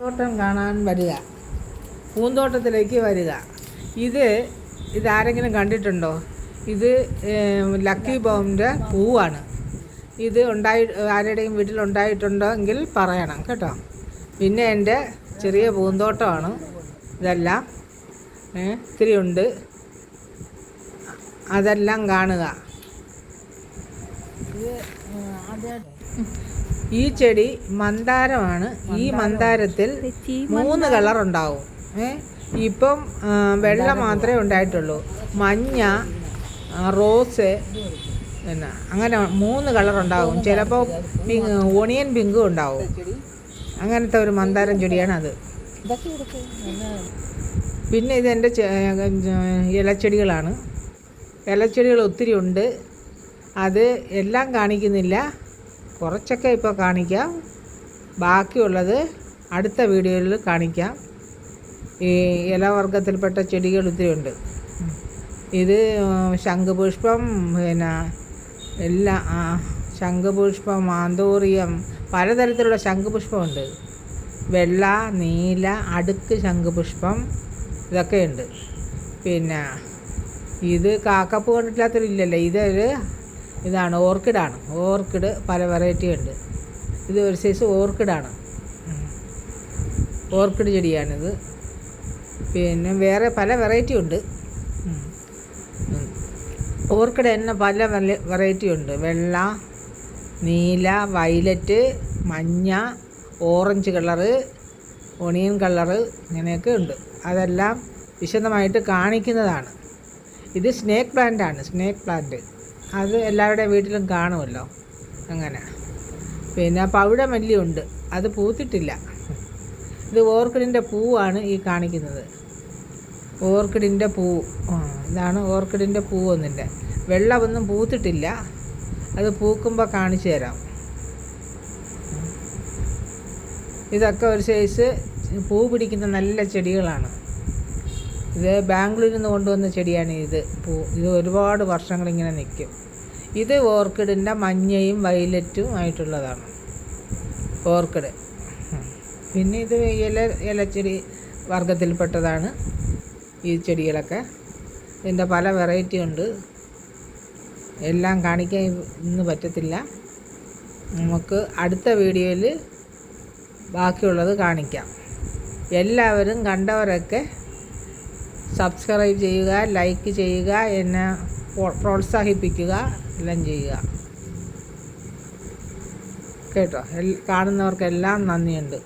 തോട്ടം കാണാൻ വരിക, പൂന്തോട്ടത്തിലേക്ക് വരിക. ഇതാരെങ്കിലും കണ്ടിട്ടുണ്ടോ? ഇത് ലക്കി ബോമിൻ്റെ പൂവാണ്. ഇത് ആരുടെയും വീട്ടിലുണ്ടായിട്ടുണ്ടോ എങ്കിൽ പറയണം കേട്ടോ. പിന്നെ എൻ്റെ ചെറിയ പൂന്തോട്ടമാണ് ഇതെല്ലാം. ഇത്തിരി ഉണ്ട്, അതെല്ലാം കാണുക. ഈ ചെടി മന്ദാരമാണ്. ഈ മന്ദാരത്തിൽ 3 കളറുണ്ടാവും. ഇപ്പം വെള്ള മാത്രമേ ഉണ്ടായിട്ടുള്ളൂ. മഞ്ഞ, റോസ്, പിന്നെ അങ്ങനെ 3 കളറുണ്ടാവും. ചിലപ്പോൾ ഓണിയൻ പിങ്കും ഉണ്ടാവും. അങ്ങനത്തെ ഒരു മന്ദാരം ചെടിയാണ് അത്. പിന്നെ ഇതെൻ്റെ ഇലച്ചെടികളാണ്. ഇലച്ചെടികൾ ഒത്തിരി ഉണ്ട്. അത് എല്ലാം കാണിക്കുന്നില്ല, കുറച്ചൊക്കെ ഇപ്പോൾ കാണിക്കാം. ബാക്കിയുള്ളത് അടുത്ത വീഡിയോയിൽ കാണിക്കാം. ഈ ഇലവർഗത്തിൽപ്പെട്ട ചെടികൾ ഒത്തിരി ഉണ്ട്. ഇത് ശംഖുപുഷ്പം, പിന്നെ ശംഖുപുഷ്പം, ആന്തൂറിയം, പലതരത്തിലുള്ള ശംഖുപുഷ്പമുണ്ട്. വെള്ള, നീല, അടുക്ക് ശംഖുപുഷ്പം, ഇതൊക്കെയുണ്ട്. പിന്നെ ഇത് കാക്കപ്പൂ കണ്ടിട്ടില്ലാത്തവരില്ലല്ലോ. ഇതാണ് ഓർക്കിഡാണ്. ഓർക്കിഡ് പല വെറൈറ്റി ഉണ്ട്. ഇത് ഒരു സൈസ് ഓർക്കിഡാണ്. ഓർക്കിഡ് ചെടിയാണിത്. പിന്നെ വേറെ പല വെറൈറ്റി ഉണ്ട്. ഓർക്കിഡ് തന്നെ പല വെറൈറ്റി ഉണ്ട്. വെള്ള, നീല, വയലറ്റ്, മഞ്ഞ, ഓറഞ്ച് കളറ്, ഒണിയൻ കളറ്, ഇങ്ങനെയൊക്കെ ഉണ്ട്. അതെല്ലാം വിശദമായിട്ട് കാണിക്കുന്നതാണ്. ഇത് സ്നേക്ക് പ്ലാന്റാണ്. സ്നേക്ക് പ്ലാന്റ് അത് എല്ലാവരുടെ വീട്ടിലും കാണുമല്ലോ. അങ്ങനെ പിന്നെ പവിഴമല്ലിയുണ്ട്, അത് പൂത്തിട്ടില്ല. ഇത് ഓർക്കിഡിൻ്റെ പൂവാണ് ഈ കാണിക്കുന്നത്. ഓർക്കിഡിൻ്റെ പൂവ് ഇതാണ്. ഓർക്കിഡിൻ്റെ പൂവൊന്നിൻ്റെ വെള്ളമൊന്നും പൂത്തിട്ടില്ല. അത് പൂക്കുമ്പോൾ കാണിച്ചു തരാം. ഇതൊക്കെ ഒരു സൈസ് പൂ പിടിക്കുന്ന നല്ല ചെടികളാണ്. ഇത് ബാംഗ്ലൂരിൽ നിന്ന് കൊണ്ടുവന്ന ചെടിയാണ്. ഇത് ഒരുപാട് വർഷങ്ങളിങ്ങനെ നിൽക്കും. ഇത് ഓർക്കിഡിൻ്റെ മഞ്ഞയും വയലറ്റും ആയിട്ടുള്ളതാണ് ഓർക്കിഡ്. പിന്നെ ഇത് ഇലച്ചെടി വർഗത്തിൽപ്പെട്ടതാണ് ഈ ചെടികളൊക്കെ. ഇതിൻ്റെ പല വെറൈറ്റി ഉണ്ട്. എല്ലാം കാണിക്കാൻ ഇന്ന് പറ്റത്തില്ല. നമുക്ക് അടുത്ത വീഡിയോയിൽ ബാക്കിയുള്ളത് കാണിക്കാം. എല്ലാവരും കണ്ടവരൊക്കെ സബ്സ്ക്രൈബ് ചെയ്യുക, ലൈക്ക് ചെയ്യുക, എന്നെ പ്രോത്സാഹിപ്പിക്കുക, എല്ലാം ചെയ്യുക കേട്ടോ. കാണുന്നവർക്കെല്ലാം നന്ദിയുണ്ട്.